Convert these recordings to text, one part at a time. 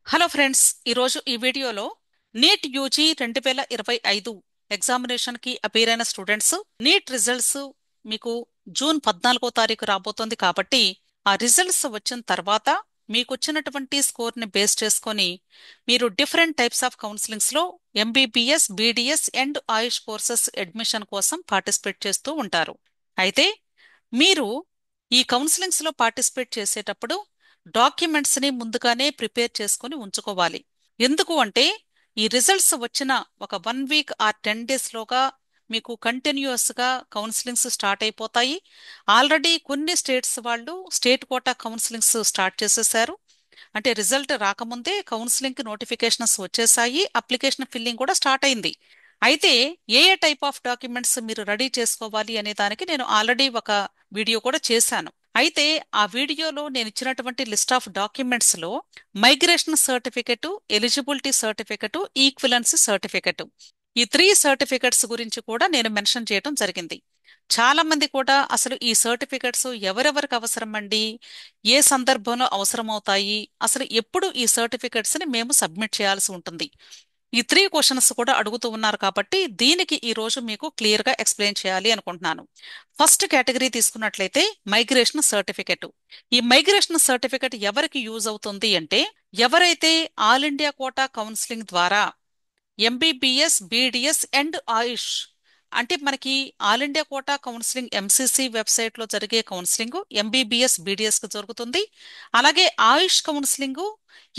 Hello friends, ఈరోజు ఈ వీడియోలో నీట్ యూజీ 2025 ఎగ్జామినేషన్కి అపీర్ అయిన స్టూడెంట్స్ నీట్ రిజల్ట్స్ మీకు జూన్ 14వ తారీఖు రాబోతోంది కాబట్టి ఆ రిజల్ట్స్ వచ్చిన తర్వాత మీకు వచ్చినటువంటి స్కోర్ని బేస్ చేసుకొని మీరు డిఫరెంట్ టైప్స్ ఆఫ్ కౌన్సిలింగ్స్లో MBBS, BDS and AYUSH courses admission కోసం పార్టిసిపేట్ చేస్తూ ఉంటారు. అయితే మీరు ఈ కౌన్సిలింగ్స్లో పార్టిసిపేట్ చేసేటప్పుడు డాక్యుమెంట్స్ని ముందుగానే ప్రిపేర్ చేసుకుని ఉంచుకోవాలి. ఎందుకు అంటే ఈ రిజల్ట్స్ వచ్చిన ఒక 1 వీక్ ఆర్ 10 డేస్లోగా మీకు కంటిన్యూస్గా కౌన్సిలింగ్స్ స్టార్ట్ అయిపోతాయి. ఆల్రెడీ కొన్ని స్టేట్స్ వాళ్ళు స్టేట్ కోటా కౌన్సిలింగ్స్ స్టార్ట్ చేసేసారు. అంటే రిజల్ట్ రాకముందే కౌన్సిలింగ్కి నోటిఫికేషన్స్ వచ్చేసాయి, అప్లికేషన్ ఫిల్లింగ్ కూడా స్టార్ట్ అయింది. అయితే ఏ ఏ టైప్ ఆఫ్ డాక్యుమెంట్స్ మీరు రెడీ చేసుకోవాలి అనే దానికి నేను ఆల్రెడీ ఒక వీడియో కూడా చేశాను. అయితే ఆ వీడియోలో నేను ఇచ్చినటువంటి లిస్ట్ ఆఫ్ డాక్యుమెంట్స్ లో migration certificate, eligibility certificate, equivalency certificate, ఈ 3 సర్టిఫికెట్స్ గురించి కూడా నేను మెన్షన్ చేయడం జరిగింది. చాలా మంది కూడా అసలు ఈ సర్టిఫికెట్స్ ఎవరెవరికి అవసరం అండి, ఏ సందర్భంలో అవసరమవుతాయి, అసలు ఎప్పుడు ఈ సర్టిఫికెట్స్ ని మేము సబ్మిట్ చేయాల్సి ఉంటుంది, ఈ 3 క్వశ్చన్స్ కూడా అడుగుతూ ఉన్నారు. కాబట్టి దీనికి ఈ రోజు మీకు క్లియర్ గా ఎక్స్ప్లెయిన్ చేయాలి అనుకుంటున్నాను. ఫస్ట్ కేటగిరీ తీసుకున్నట్లయితే మైగ్రేషన్ సర్టిఫికెట్. ఈ మైగ్రేషన్ సర్టిఫికెట్ ఎవరికి యూజ్ అవుతుంది అంటే ఎవరైతే ఆల్ ఇండియా కోటా కౌన్సిలింగ్ ద్వారా ఎంబీబీఎస్, బీడీఎస్ అండ్ ఆయుష్, అంటే మనకి all India quota counselling MCC వెబ్సైట్లో జరిగే కౌన్సిలింగ్ ఎంబీబీఎస్, బీడీఎస్ కి జరుగుతుంది. అలాగే ఆయుష్ కౌన్సిలింగ్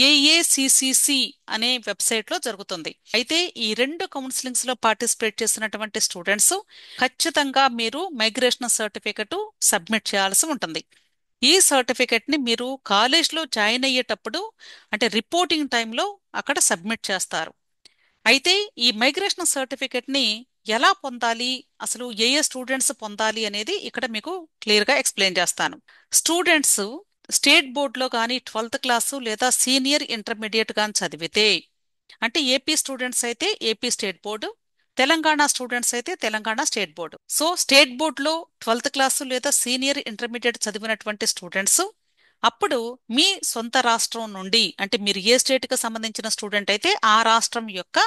ఏఏసిసిసి అనే వెబ్సైట్లో జరుగుతుంది. అయితే ఈ 2 కౌన్సిలింగ్స్ లో పార్టిసిపేట్ చేసినటువంటి స్టూడెంట్స్ ఖచ్చితంగా మీరు మైగ్రేషన్ సర్టిఫికెట్ సబ్మిట్ చేయాల్సి ఉంటుంది. ఈ సర్టిఫికెట్ ని మీరు కాలేజ్లో జాయిన్ అయ్యేటప్పుడు అంటే రిపోర్టింగ్ టైంలో అక్కడ సబ్మిట్ చేస్తారు. అయితే ఈ మైగ్రేషన్ సర్టిఫికెట్ ని ఎలా పొందాలి, అసలు ఏ ఏ స్టూడెంట్స్ పొందాలి అనేది ఇక్కడ మీకు క్లియర్ గా ఎక్స్ప్లెయిన్ చేస్తాను. స్టూడెంట్స్ స్టేట్ బోర్డులో కానీ 12th క్లాసు లేదా సీనియర్ ఇంటర్మీడియట్ కానీ చదివితే, అంటే ఏపీ స్టూడెంట్స్ అయితే AP state board, Telangana students అయితే Telangana state board. So state బోర్డులో 12th క్లాసు లేదా సీనియర్ ఇంటర్మీడియట్ చదివినటువంటి స్టూడెంట్స్ అప్పుడు మీ సొంత రాష్ట్రం నుండి, అంటే మీరు ఏ స్టేట్కి సంబంధించిన స్టూడెంట్ అయితే ఆ రాష్ట్రం యొక్క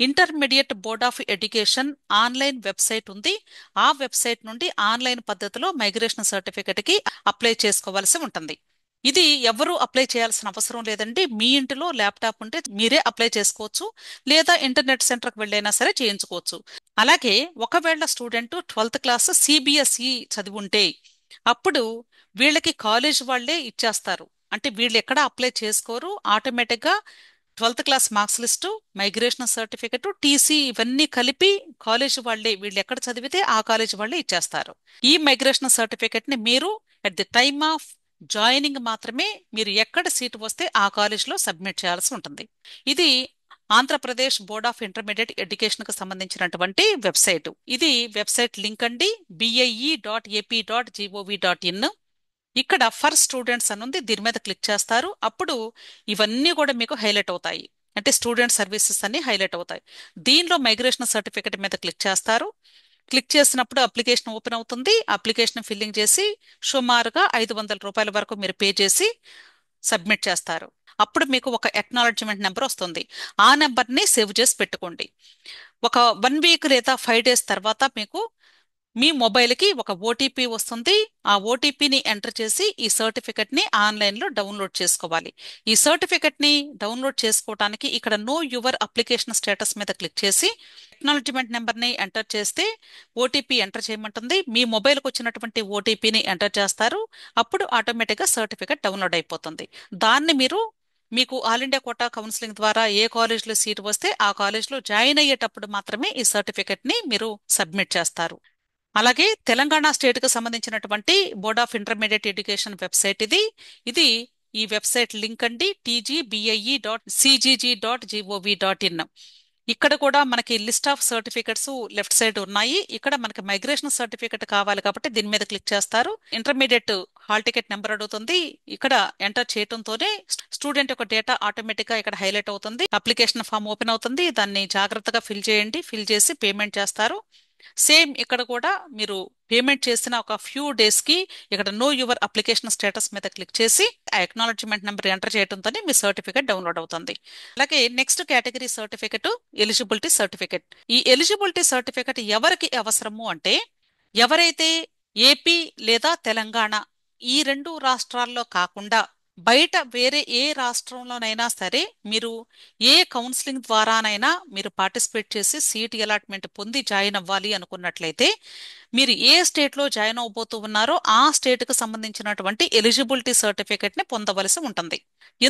intermediate board of education online website ఉంది. ఆ వెబ్సైట్ నుండి ఆన్లైన్ పద్ధతిలో మైగ్రేషన్ సర్టిఫికెట్కి అప్లై చేసుకోవాల్సి ఉంటుంది. ఇది ఎవరు అప్లై చేయాల్సిన అవసరం లేదండి. మీ ఇంటిలో ల్యాప్టాప్ ఉంటే మీరే అప్లై చేసుకోవచ్చు, లేదా ఇంటర్నెట్ సెంటర్కి వెళ్ళైనా సరే చేయించుకోవచ్చు. అలాగే ఒకవేళ స్టూడెంట్ 12th క్లాస్ సిబిఎస్ఈ చదివి ఉంటే అప్పుడు వీళ్ళకి కాలేజ్ వాళ్ళే ఇచ్చేస్తారు. అంటే వీళ్ళు ఎక్కడ అప్లై చేసుకోరు, ఆటోమేటిక్గా 12th class marks list, migration certificate, TC ఇవన్నీ కలిపి కాలేజ్ వాళ్ళే, వీళ్ళు ఎక్కడ చదివితే ఆ కాలేజ్ వాళ్ళే ఇచ్చేస్తారు. ఈ మైగ్రేషన్ సర్టిఫికెట్ ని మీరు at the time of joining మాత్రమే మీరు ఎక్కడ సీట్ వస్తే ఆ కాలేజ్లో సబ్మిట్ చేయాల్సి ఉంటుంది. ఇది Andhra Pradesh board of intermediate education కు సంబంధించినటువంటి వెబ్సైట్. ఇది వెబ్సైట్ లింక్ అండి, bie.ap.gov.in. ఇక్కడ ఫర్ స్టూడెంట్స్ అని ఉంది, దీని మీద క్లిక్ చేస్తారు. అప్పుడు ఇవన్నీ కూడా మీకు హైలైట్ అవుతాయి, అంటే స్టూడెంట్ సర్వీసెస్ అన్ని హైలైట్ అవుతాయి. దీనిలో మైగ్రేషన్ సర్టిఫికెట్ మీద క్లిక్ చేస్తారు. క్లిక్ చేసినప్పుడు అప్లికేషన్ ఓపెన్ అవుతుంది. అప్లికేషన్ ఫిల్లింగ్ చేసి సుమారుగా 500 రూపాయల వరకు మీరు పే చేసి సబ్మిట్ చేస్తారు. అప్పుడు మీకు ఒక ఎక్నాలెడ్జ్మెంట్ నెంబర్ వస్తుంది. ఆ నెంబర్ని సేవ్ చేసి పెట్టుకోండి. ఒక 1 వీక్ లేదా 5 డేస్ తర్వాత మీకు మీ మొబైల్కి ఒక ఓటీపీ వస్తుంది. ఆ ఓటీపీని ఎంటర్ చేసి ఈ సర్టిఫికెట్ని ఆన్లైన్లో డౌన్లోడ్ చేసుకోవాలి. ఈ సర్టిఫికెట్ని డౌన్లోడ్ చేసుకోవడానికి ఇక్కడ నో యువర్ అప్లికేషన్ స్టేటస్ మీద క్లిక్ చేసి ఎక్నాలెడ్జ్మెంట్ నెంబర్ని ఎంటర్ చేస్తే ఓటీపీ ఎంటర్ చేయమంటుంది. మీ మొబైల్కి వచ్చినటువంటి ఓటీపీని ఎంటర్ చేస్తారు. అప్పుడు ఆటోమేటిక్గా సర్టిఫికెట్ డౌన్లోడ్ అయిపోతుంది. దాన్ని మీరు మీకు ఆల్ ఇండియా కోటా కౌన్సిలింగ్ ద్వారా ఏ కాలేజ్లో సీట్ వస్తే ఆ కాలేజ్లో జాయిన్ అయ్యేటప్పుడు మాత్రమే ఈ సర్టిఫికెట్ని మీరు సబ్మిట్ చేస్తారు. అలాగే తెలంగాణ స్టేట్ కు సంబంధించినటువంటి board of intermediate education website ఇది. ఇది ఈ వెబ్సైట్ లింక్ అండి, tgbie.cgg.gov.in. ఇక్కడ కూడా మనకి list of certificates left side ఉన్నాయి. ఇక్కడ మనకి మైగ్రేషన్ సర్టిఫికెట్ కావాలి కాబట్టి దీని మీద క్లిక్ చేస్తారు. ఇంటర్మీడియట్ హాల్ టికెట్ నెంబర్ అడుగుతుంది. ఇక్కడ ఎంటర్ చేయడంతోనే స్టూడెంట్ యొక్క డేటా ఆటోమేటిక్ గా ఇక్కడ హైలైట్ అవుతుంది. అప్లికేషన్ ఫామ్ ఓపెన్ అవుతుంది. దాన్ని జాగ్రత్తగా ఫిల్ చేయండి. ఫిల్ చేసి పేమెంట్ చేస్తారు. సేమ్ ఇక్కడ కూడా మీరు పేమెంట్ చేసిన ఒక ఫ్యూ డేస్ కి ఇక్కడ నో యువర్ అప్లికేషన్ స్టేటస్ మీద క్లిక్ చేసి ఆ అక్నాలెడ్జ్మెంట్ నెంబర్ ఎంటర్ చేయడంతో మీ సర్టిఫికేట్ డౌన్లోడ్ అవుతుంది. అలాగే next category certificate eligibility certificate. ఈ ఎలిజిబిలిటీ సర్టిఫికెట్ ఎవరికి అవసరము అంటే ఎవరైతే ఏపీ లేదా తెలంగాణ ఈ రెండు రాష్ట్రాల్లో కాకుండా బయట వేరే ఏ రాష్ట్రంలోనైనా సరే మీరు ఏ కౌన్సిలింగ్ ద్వారానైనా మీరు పార్టిసిపేట్ చేసి సీట్ అలాట్మెంట్ పొంది జాయిన్ అవ్వాలి అనుకున్నట్లయితే మీరు ఏ స్టేట్లో జాయిన్ అవబోతూ ఉన్నారో ఆ స్టేట్కి సంబంధించినటువంటి ఎలిజిబిలిటీ సర్టిఫికేట్ని పొందవలసి ఉంటుంది.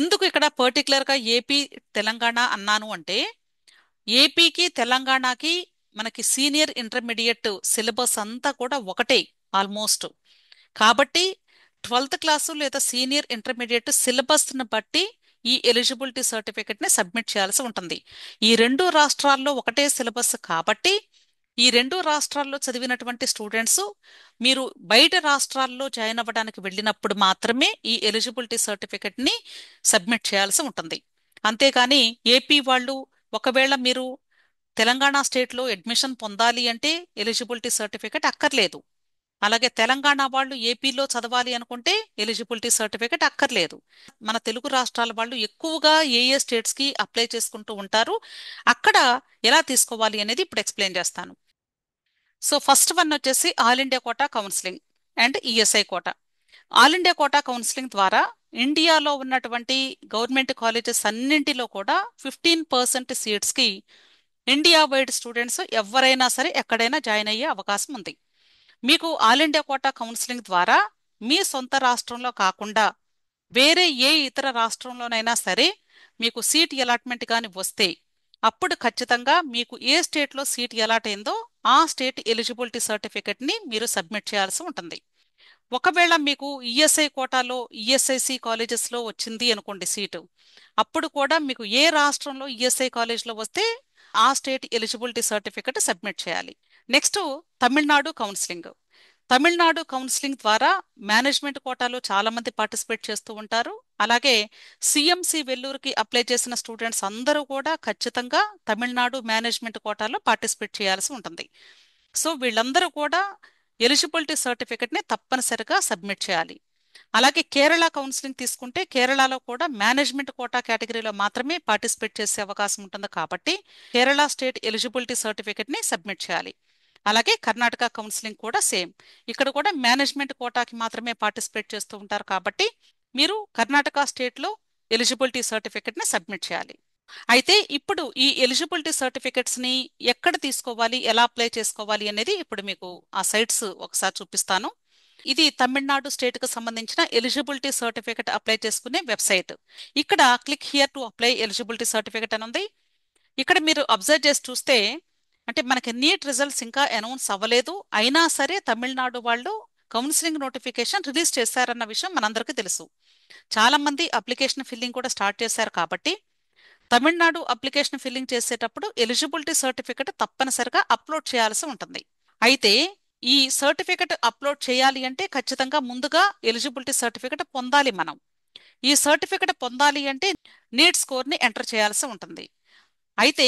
ఎందుకు ఇక్కడ పర్టికులర్గా ఏపీ తెలంగాణ అన్నాను అంటే ఏపీకి తెలంగాణకి మనకి సీనియర్ ఇంటర్మీడియట్ సిలబస్ అంతా కూడా ఒకటే ఆల్మోస్ట్. కాబట్టి 12th క్లాసు లేదా సీనియర్ ఇంటర్మీడియట్ సిలబస్ను బట్టి ఈ ఎలిజిబిలిటీ సర్టిఫికెట్ని సబ్మిట్ చేయాల్సి ఉంటుంది. ఈ రెండు రాష్ట్రాల్లో ఒకటే సిలబస్ కాబట్టి ఈ రెండు రాష్ట్రాల్లో చదివినటువంటి స్టూడెంట్స్ మీరు బయట రాష్ట్రాల్లో జాయిన్ అవ్వడానికి వెళ్ళినప్పుడు మాత్రమే ఈ ఎలిజిబిలిటీ సర్టిఫికెట్ని సబ్మిట్ చేయాల్సి ఉంటుంది. అంతేకాని ఏపీ వాళ్ళు ఒకవేళ మీరు తెలంగాణ స్టేట్లో అడ్మిషన్ పొందాలి అంటే ఎలిజిబిలిటీ సర్టిఫికెట్ అక్కర్లేదు. అలాగే తెలంగాణ వాళ్ళు ఏపీలో చదవాలి అనుకుంటే ఎలిజిబిలిటీ సర్టిఫికెట్ అక్కర్లేదు. మన తెలుగు రాష్ట్రాల వాళ్ళు ఎక్కువగా ఏ ఏ స్టేట్స్కి అప్లై చేసుకుంటూ ఉంటారు. అక్కడ ఎలా తీసుకోవాలి అనేది ఇప్పుడు ఎక్స్ప్లెయిన్ చేస్తాను. సో ఫస్ట్ వన్ వచ్చేసి all India quota counselling and ESI quota. All India quota counselling ద్వారా ఇండియాలో ఉన్నటువంటి గవర్నమెంట్ కాలేజెస్ అన్నింటిలో కూడా 15% సీట్స్కి ఇండియా వైడ్ స్టూడెంట్స్ ఎవరైనా సరే ఎక్కడైనా జాయిన్ అయ్యే అవకాశం ఉంది. మీకు ఆల్ ఇండియా కోటా కౌన్సిలింగ్ ద్వారా మీ సొంత రాష్ట్రంలో కాకుండా వేరే ఏ ఇతర రాష్ట్రంలోనైనా సరే మీకు సీట్ అలాట్మెంట్ కానీ వస్తే అప్పుడు ఖచ్చితంగా మీకు ఏ స్టేట్లో సీట్ అలాట్ అయిందో ఆ స్టేట్ ఎలిజిబిలిటీ సర్టిఫికెట్ని మీరు సబ్మిట్ చేయాల్సి ఉంటుంది. ఒకవేళ మీకు ఈఎస్ఐ కోటాలో ఈఎస్ఐసి కాలేజెస్లో వచ్చింది అనుకోండి సీటు, అప్పుడు కూడా మీకు ఏ రాష్ట్రంలో ఈఎస్ఐ కాలేజ్లో వస్తే ఆ స్టేట్ ఎలిజిబిలిటీ సర్టిఫికెట్ సబ్మిట్ చేయాలి. Next Tamil Nadu counselling. Tamil Nadu counselling ద్వారా మేనేజ్మెంట్ కోటాలో చాలా మంది పార్టిసిపేట్ చేస్తూ ఉంటారు. అలాగే సిఎంసి వెల్లూరుకి అప్లై చేసిన స్టూడెంట్స్ అందరూ కూడా ఖచ్చితంగా తమిళనాడు మేనేజ్మెంట్ కోటాలో పార్టిసిపేట్ చేయాల్సి ఉంటుంది. సో వీళ్ళందరూ కూడా ఎలిజిబిలిటీ సర్టిఫికెట్ని తప్పనిసరిగా సబ్మిట్ చేయాలి. అలాగే కేరళ కౌన్సిలింగ్ తీసుకుంటే కేరళలో కూడా మేనేజ్మెంట్ కోటా కేటగిరీలో మాత్రమే పార్టిసిపేట్ చేసే అవకాశం ఉంటుంది కాబట్టి కేరళ స్టేట్ ఎలిజిబిలిటీ సర్టిఫికెట్ని సబ్మిట్ చేయాలి. అలాగే కర్ణాటక కౌన్సిలింగ్ కూడా సేమ్. ఇక్కడ కూడా మేనేజ్మెంట్ కోటాకి మాత్రమే పార్టిసిపేట్ చేస్తూ ఉంటారు కాబట్టి మీరు కర్ణాటక స్టేట్లో ఎలిజిబిలిటీ సర్టిఫికెట్ని సబ్మిట్ చేయాలి. అయితే ఇప్పుడు ఈ ఎలిజిబిలిటీ సర్టిఫికెట్స్ని ఎక్కడ తీసుకోవాలి, ఎలా అప్లై చేసుకోవాలి అనేది ఇప్పుడు మీకు ఆ సైట్స్ ఒకసారి చూపిస్తాను. ఇది తమిళనాడు స్టేట్కి సంబంధించిన ఎలిజిబిలిటీ సర్టిఫికెట్ అప్లై చేసుకునే వెబ్సైట్. ఇక్కడ click here to apply eligibility certificate అని ఉంది. ఇక్కడ మీరు అబ్జర్వ్ చేసి చూస్తే అంటే మనకి నీట్ రిజల్ట్స్ ఇంకా అనౌన్స్ అవ్వలేదు, అయినా సరే తమిళనాడు వాళ్ళు కౌన్సిలింగ్ నోటిఫికేషన్ రిలీజ్ చేశారన్న విషయం మనందరికీ తెలుసు. చాలా మంది అప్లికేషన్ ఫిల్లింగ్ కూడా స్టార్ట్ చేశారు కాబట్టి తమిళనాడు అప్లికేషన్ ఫిల్లింగ్ చేసేటప్పుడు ఎలిజిబిలిటీ సర్టిఫికెట్ తప్పనిసరిగా అప్లోడ్ చేయాల్సి ఉంటుంది. అయితే ఈ సర్టిఫికెట్ అప్లోడ్ చేయాలి అంటే ఖచ్చితంగా ముందుగా ఎలిజిబిలిటీ సర్టిఫికెట్ పొందాలి మనం. ఈ సర్టిఫికెట్ పొందాలి అంటే నీట్ స్కోర్ని ఎంటర్ చేయాల్సి ఉంటుంది. అయితే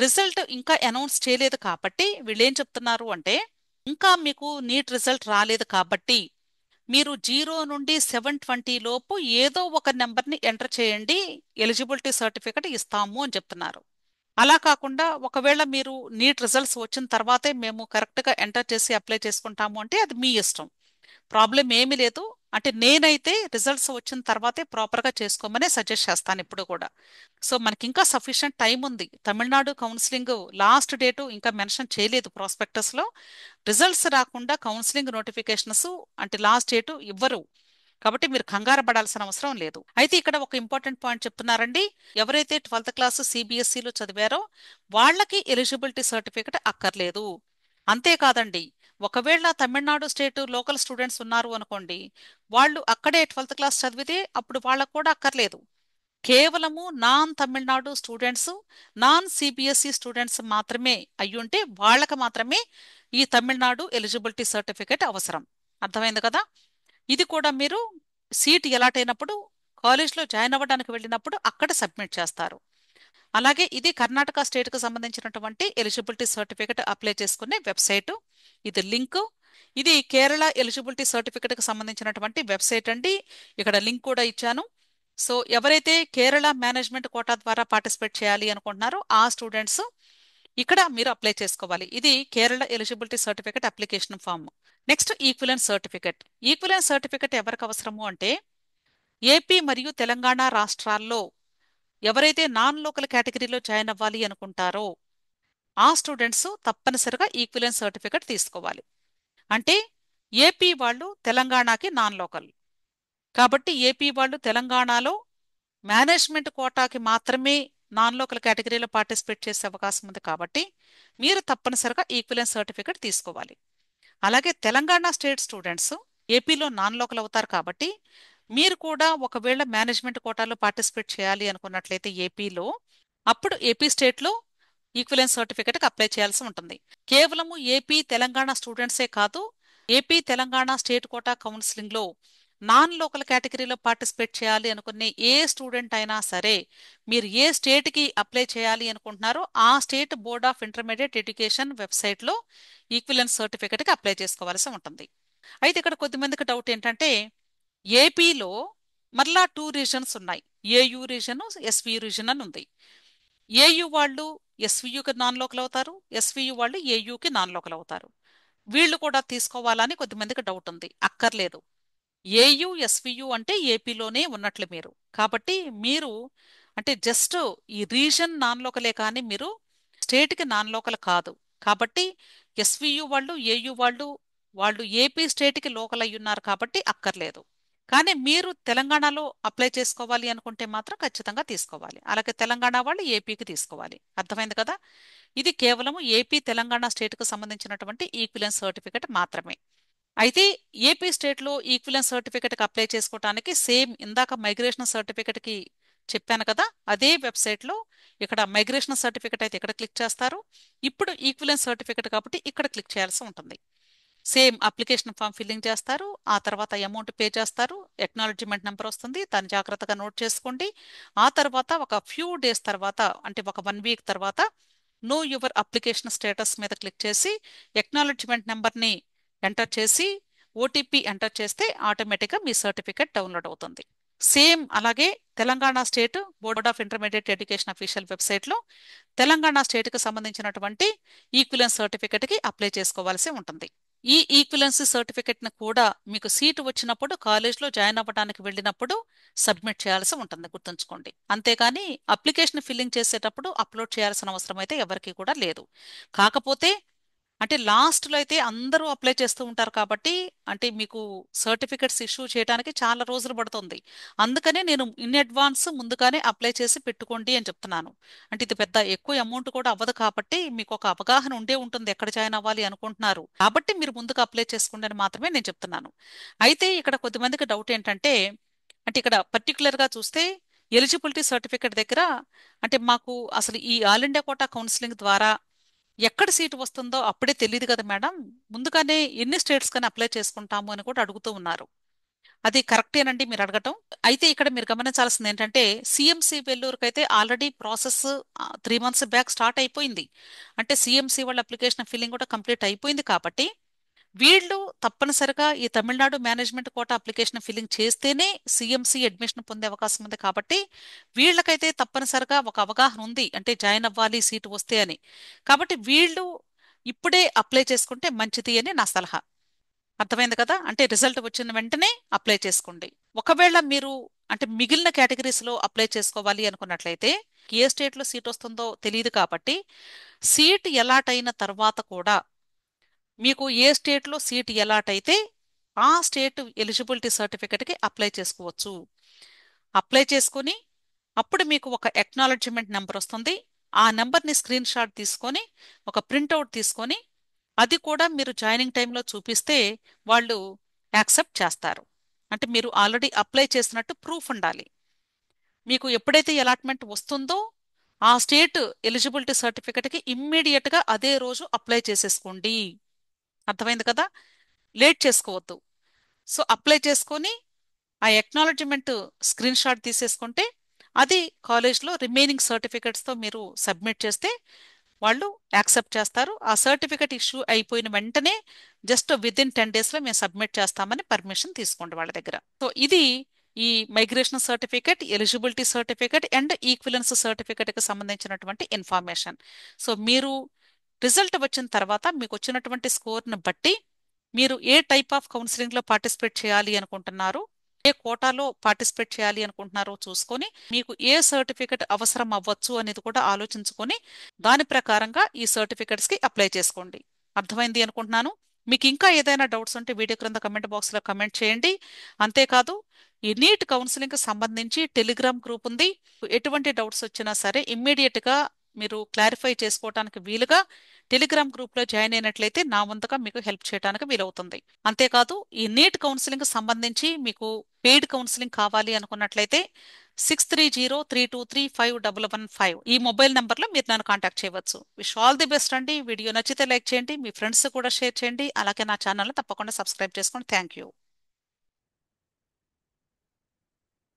రిజల్ట్ ఇంకా అనౌన్స్ చేయలేదు కాబట్టి వీళ్ళు ఏం చెప్తున్నారు అంటే ఇంకా మీకు నీట్ రిజల్ట్ రాలేదు కాబట్టి మీరు 0 నుండి 720 లోపు ఏదో ఒక నెంబర్ని ఎంటర్ చేయండి, ఎలిజిబిలిటీ సర్టిఫికెట్ ఇస్తాము అని చెప్తున్నారు. అలా కాకుండా ఒకవేళ మీరు నీట్ రిజల్ట్స్ వచ్చిన తర్వాతే మేము కరెక్ట్గా ఎంటర్ చేసి అప్లై చేసుకుంటాము అంటే అది మీ ఇష్టం, ప్రాబ్లం ఏమీ లేదు. అంటే నేనైతే రిజల్ట్స్ వచ్చిన తర్వాతే ప్రాపర్గా చేసుకోమని సజెస్ట్ చేస్తాను ఇప్పుడు కూడా. సో మనకి ఇంకా సఫిషియంట్ టైం ఉంది. తమిళనాడు కౌన్సిలింగ్ లాస్ట్ డేటు ఇంకా మెన్షన్ చేయలేదు ప్రాస్పెక్టస్లో. రిజల్ట్స్ రాకుండా కౌన్సిలింగ్ నోటిఫికేషన్స్ అంటే లాస్ట్ డేటు ఇవ్వరు కాబట్టి మీరు కంగారు పడాల్సిన అవసరం లేదు. అయితే ఇక్కడ ఒక ఇంపార్టెంట్ పాయింట్ చెప్తున్నారండి. ఎవరైతే 12th క్లాస్ సిబిఎస్ఈలో చదివారో వాళ్ళకి ఎలిజిబిలిటీ సర్టిఫికెట్ అక్కర్లేదు. అంతేకాదండి, ఒకవేళ తమిళనాడు స్టేట్ లోకల్ స్టూడెంట్స్ ఉన్నారు అనుకోండి, వాళ్ళు అక్కడే 12th క్లాస్ చదివితే అప్పుడు వాళ్ళకు కూడా అక్కర్లేదు. కేవలము non Tamil Nadu students, non CBSE students మాత్రమే అయ్యుంటే వాళ్ళకి మాత్రమే ఈ తమిళనాడు ఎలిజిబిలిటీ సర్టిఫికేట్ అవసరం. అర్థమైంది కదా? ఇది కూడా మీరు సీట్ అలాట్ అయినప్పుడు కాలేజ్లో జాయిన్ అవ్వడానికి వెళ్ళినప్పుడు అక్కడ సబ్మిట్ చేస్తారు. అలాగే ఇది కర్ణాటక స్టేట్కి సంబంధించినటువంటి ఎలిజిబిలిటీ సర్టిఫికేట్ అప్లై చేసుకునే వెబ్సైటు. ఇది లింక్. ఇది కేరళ ఎలిజిబిలిటీ సర్టిఫికేట్కి సంబంధించినటువంటి వెబ్సైట్ అండి. ఇక్కడ లింక్ కూడా ఇచ్చాను. సో ఎవరైతే కేరళ మేనేజ్మెంట్ కోటా ద్వారా పార్టిసిపేట్ చేయాలి అనుకుంటున్నారో ఆ స్టూడెంట్స్ ఇక్కడ మీరు అప్లై చేసుకోవాలి. ఇది Kerala eligibility certificate application form. Next equivalence certificate. Equivalence certificate ఎవరికి అవసరము అంటే ఏపీ మరియు తెలంగాణ రాష్ట్రాల్లో ఎవరైతే నాన్ లోకల్ కేటగిరీలో జాయిన్ అవ్వాలి అనుకుంటారో ఆ స్టూడెంట్స్ తప్పనిసరిగా ఈక్విలెన్స్ సర్టిఫికేట్ తీసుకోవాలి. అంటే ఏపీ వాళ్ళు తెలంగాణకి నాన్ లోకల్ కాబట్టి ఏపీ వాళ్ళు తెలంగాణలో మేనేజ్మెంట్ కోటాకి మాత్రమే నాన్ లోకల్ కేటగిరీలో పార్టిసిపేట్ చేసే అవకాశం ఉంది కాబట్టి మీరు తప్పనిసరిగా ఈక్విలెన్స్ సర్టిఫికేట్ తీసుకోవాలి. అలాగే తెలంగాణ స్టేట్ స్టూడెంట్స్ ఏపీలో నాన్ లోకల్ అవుతారు కాబట్టి మీరు కూడా ఒకవేళ మేనేజ్మెంట్ కోటాలో పార్టిసిపేట్ చేయాలి అనుకున్నట్లయితే ఏపీలో అప్పుడు ఏపీ స్టేట్లో ఈక్విలెన్స్ సర్టిఫికేట్కి అప్లై చేయాల్సి ఉంటుంది. కేవలము ఏపీ తెలంగాణ స్టూడెంట్సే కాదు, ఏపీ తెలంగాణ స్టేట్ కోటా కౌన్సిలింగ్లో నాన్ లోకల్ కేటగిరీలో పార్టిసిపేట్ చేయాలి అనుకునే ఏ స్టూడెంట్ అయినా సరే మీరు ఏ స్టేట్కి అప్లై చేయాలి అనుకుంటున్నారో ఆ state board of intermediate education వెబ్సైట్లో ఈక్విలెన్స్ సర్టిఫికేట్కి అప్లై చేసుకోవాల్సి ఉంటుంది. అయితే ఇక్కడ కొద్దిమందికి డౌట్ ఏంటంటే ఏపీలో మరలా 2 రీజన్స్ ఉన్నాయి. ఏయూ రీజన్, ఎస్వియు రీజన్ అని ఉంది. ఏయూ వాళ్ళు ఎస్వియుకి నాన్ లోకల్ అవుతారు, ఎస్వియు వాళ్ళు ఏయూకి నాన్ లోకల్ అవుతారు. వీళ్ళు కూడా తీసుకోవాలని కొద్దిమందికి డౌట్ ఉంది. అక్కర్లేదు. ఏయూ ఎస్వియు అంటే ఏపీలోనే ఉన్నట్లు మీరు. కాబట్టి మీరు అంటే జస్ట్ ఈ రీజన్ నాన్ లోకలే కానీ మీరు స్టేట్కి నాన్ లోకల్ కాదు. కాబట్టి ఎస్వియు వాళ్ళు ఏయూ వాళ్ళు ఏపీ స్టేట్కి లోకల్ అయి ఉన్నారు కాబట్టి అక్కర్లేదు. కానీ మీరు తెలంగాణలో అప్లై చేసుకోవాలి అనుకుంటే మాత్రం ఖచ్చితంగా తీసుకోవాలి. అలాగే తెలంగాణ వాళ్ళు ఏపీకి తీసుకోవాలి. అర్థమైంది కదా? ఇది కేవలము ఏపీ తెలంగాణ స్టేట్కు సంబంధించినటువంటి ఈక్విలెన్స్ సర్టిఫికేట్ మాత్రమే. అయితే ఏపీ స్టేట్లో ఈక్విలెన్స్ సర్టిఫికేట్కి అప్లై చేసుకోవడానికి సేమ్ ఇందాక మైగ్రేషన్ సర్టిఫికేట్కి చెప్పాను కదా, అదే వెబ్సైట్లో ఇక్కడ మైగ్రేషన్ సర్టిఫికేట్ అయితే ఇక్కడ క్లిక్ చేస్తారు. ఇప్పుడు ఈక్విలెన్స్ సర్టిఫికేట్ కాబట్టి ఇక్కడ క్లిక్ చేయాల్సి ఉంటుంది. సేమ్ అప్లికేషన్ ఫామ్ ఫిల్లింగ్ చేస్తారు. ఆ తర్వాత అమౌంట్ పే చేస్తారు. ఎక్నాలజిమెంట్ నెంబర్ వస్తుంది, దాన్ని జాగ్రత్తగా నోట్ చేసుకోండి. ఆ తర్వాత ఒక ఫ్యూ డేస్ తర్వాత అంటే ఒక 1 వీక్ తర్వాత నో యువర్ అప్లికేషన్ స్టేటస్ మీద క్లిక్ చేసి ఎక్నాలజిమెంట్ నెంబర్ని ఎంటర్ చేసి ఓటీపీ ఎంటర్ చేస్తే ఆటోమేటిక్గా మీ సర్టిఫికేట్ డౌన్లోడ్ అవుతుంది. సేమ్ అలాగే Telangana state board of intermediate education official వెబ్సైట్లో తెలంగాణ స్టేట్కి సంబంధించినటువంటి ఈక్విలెన్స్ సర్టిఫికేట్కి అప్లై చేసుకోవాల్సి ఉంటుంది. ఈ ఈక్విలెన్స్ సర్టిఫికేట్ని కూడా మీకు సీటు వచ్చినప్పుడు కాలేజ్లో జాయిన్ అవ్వడానికి వెళ్ళినప్పుడు సబ్మిట్ చేయాల్సి ఉంటుంది, గుర్తుంచుకోండి. అంతేగాని అప్లికేషన్ ఫిల్లింగ్ చేసేటప్పుడు అప్లోడ్ చేయాల్సిన అవసరం అయితే ఎవరికి కూడా లేదు. కాకపోతే అంటే లాస్ట్లో అయితే అందరూ అప్లై చేస్తూ ఉంటారు కాబట్టి అంటే మీకు సర్టిఫికెట్స్ ఇష్యూ చేయడానికి చాలా రోజులు పడుతుంది. అందుకనే నేను ఇన్ అడ్వాన్స్ ముందుగానే అప్లై చేసి పెట్టుకోండి అని చెప్తున్నాను. అంటే ఇది పెద్ద ఎక్కువ అమౌంట్ కూడా అవ్వదు కాబట్టి మీకు ఒక అవగాహన ఉండే ఉంటుంది ఎక్కడ జాయిన్ అవ్వాలి అనుకుంటున్నారు కాబట్టి మీరు ముందుగా అప్లై చేసుకోండి అని మాత్రమే నేను చెప్తున్నాను. అయితే ఇక్కడ కొద్దిమందికి డౌట్ ఏంటంటే అంటే ఇక్కడ పర్టికులర్గా చూస్తే ఎలిజిబిలిటీ సర్టిఫికేట్ దగ్గర అంటే మాకు అసలు ఈ ఆల్ ఇండియా కోటా కౌన్సిలింగ్ ద్వారా ఎక్కడ సీటు వస్తుందో అప్పుడే తెలియదు కదా మేడం, ముందుగానే ఎన్ని స్టేట్స్ కానీ అప్లై చేసుకుంటాము అని కూడా అడుగుతూ ఉన్నారు. అది కరెక్టేనండి మీరు అడగటం. అయితే ఇక్కడ మీరు గమనించాల్సింది ఏంటంటే సిఎంసి వెల్లూరుకి అయితే already process 3 months back start అయిపోయింది. అంటే సిఎంసి వాళ్ళ అప్లికేషన్ ఫిల్లింగ్ కూడా కంప్లీట్ అయిపోయింది కాబట్టి వీళ్ళు తప్పనిసరిగా ఈ Tamil Nadu management quota application filling చేస్తేనే సిఎంసి అడ్మిషన్ పొందే అవకాశం ఉంది కాబట్టి వీళ్ళకైతే తప్పనిసరిగా ఒక అవగాహన ఉంది అంటే జాయిన్ అవ్వాలి సీటు వస్తే అని. కాబట్టి వీళ్ళు ఇప్పుడే అప్లై చేసుకుంటే మంచిది అని నా సలహా. అర్థమైంది కదా? అంటే రిజల్ట్ వచ్చిన వెంటనే అప్లై చేసుకోండి. ఒకవేళ మీరు అంటే మిగిలిన కేటగిరీస్లో అప్లై చేసుకోవాలి అనుకున్నట్లయితే ఏ స్టేట్లో సీట్ వస్తుందో తెలియదు కాబట్టి సీట్ ఎలాట్ అయిన తర్వాత కూడా మీకు ఏ స్టేట్లో సీట్ ఎలాట్ అయితే ఆ స్టేట్ ఎలిజిబిలిటీ సర్టిఫికేట్కి అప్లై చేసుకోవచ్చు. అప్లై చేసుకుని అప్పుడు మీకు ఒక ఎక్నాలెడ్జ్మెంట్ నెంబర్ వస్తుంది. ఆ నెంబర్ని స్క్రీన్ షాట్ తీసుకొని ఒక ప్రింట్అవుట్ తీసుకొని అది కూడా మీరు జాయినింగ్ టైంలో చూపిస్తే వాళ్ళు యాక్సెప్ట్ చేస్తారు. అంటే మీరు ఆల్రెడీ అప్లై చేసినట్టు ప్రూఫ్ ఉండాలి. మీకు ఎప్పుడైతే అలాట్మెంట్ వస్తుందో ఆ స్టేట్ ఎలిజిబిలిటీ సర్టిఫికేట్కి ఇమ్మీడియట్గా అదే రోజు అప్లై చేసేసుకోండి. అర్థమైంది కదా? లేట్ చేసుకోవద్దు. సో అప్లై చేసుకొని ఆ ఎక్నాలెడ్జ్మెంట్ స్క్రీన్ షాట్ తీసేసుకుంటే అది కాలేజ్లో రిమైనింగ్ సర్టిఫికెట్స్తో మీరు సబ్మిట్ చేస్తే వాళ్ళు యాక్సెప్ట్ చేస్తారు. ఆ సర్టిఫికెట్ ఇష్యూ అయిపోయిన వెంటనే జస్ట్ విత్ ఇన్ 10 డేస్లో మేము సబ్మిట్ చేస్తామని పర్మిషన్ తీసుకోండి వాళ్ళ దగ్గర. సో ఇది ఈ migration certificate, eligibility certificate and equivalence సర్టిఫికెట్కి సంబంధించినటువంటి ఇన్ఫర్మేషన్. సో మీరు రిజల్ట్ వచ్చిన తర్వాత మీకు వచ్చినటువంటి స్కోర్ని బట్టి మీరు ఏ టైప్ ఆఫ్ కౌన్సిలింగ్లో పార్టిసిపేట్ చేయాలి అనుకుంటున్నారు, ఏ కోటాలో పార్టిసిపేట్ చేయాలి అనుకుంటున్నారో చూసుకొని మీకు ఏ సర్టిఫికెట్ అవసరం అవ్వచ్చు అనేది కూడా ఆలోచించుకొని దాని ప్రకారంగా ఈ సర్టిఫికెట్స్కి అప్లై చేసుకోండి. అర్థమైంది అనుకుంటున్నాను. మీకు ఇంకా ఏదైనా డౌట్స్ ఉంటే వీడియో క్రింద కమెంట్ బాక్స్లో కమెంట్ చేయండి. అంతేకాదు ఈ నీట్ కౌన్సిలింగ్కి సంబంధించి టెలిగ్రామ్ గ్రూప్ ఉంది. ఎటువంటి డౌట్స్ వచ్చినా సరే ఇమ్మీడియట్గా మీరు క్లారిఫై చేసుకోవడానికి వీలుగా టెలిగ్రామ్ గ్రూప్లో జాయిన్ అయినట్లయితే నా వంతుగా మీకు హెల్ప్ చేయడానికి వీలవుతుంది. అంతేకాదు ఈ నీట్ కౌన్సిలింగ్ సంబంధించి మీకు పెయిడ్ కౌన్సిలింగ్ కావాలి అనుకున్నట్లయితే 6303235115 ఈ మొబైల్ నంబర్లో మీరు నన్ను కాంటాక్ట్ చేయవచ్చు. విష్ ఆల్ ది బెస్ట్ అండి. వీడియో నచ్చితే లైక్ చేయండి, మీ ఫ్రెండ్స్ కూడా షేర్ చేయండి, అలాగే నా ఛానల్ని తప్పకుండా సబ్స్క్రైబ్ చేసుకోండి. Thank you.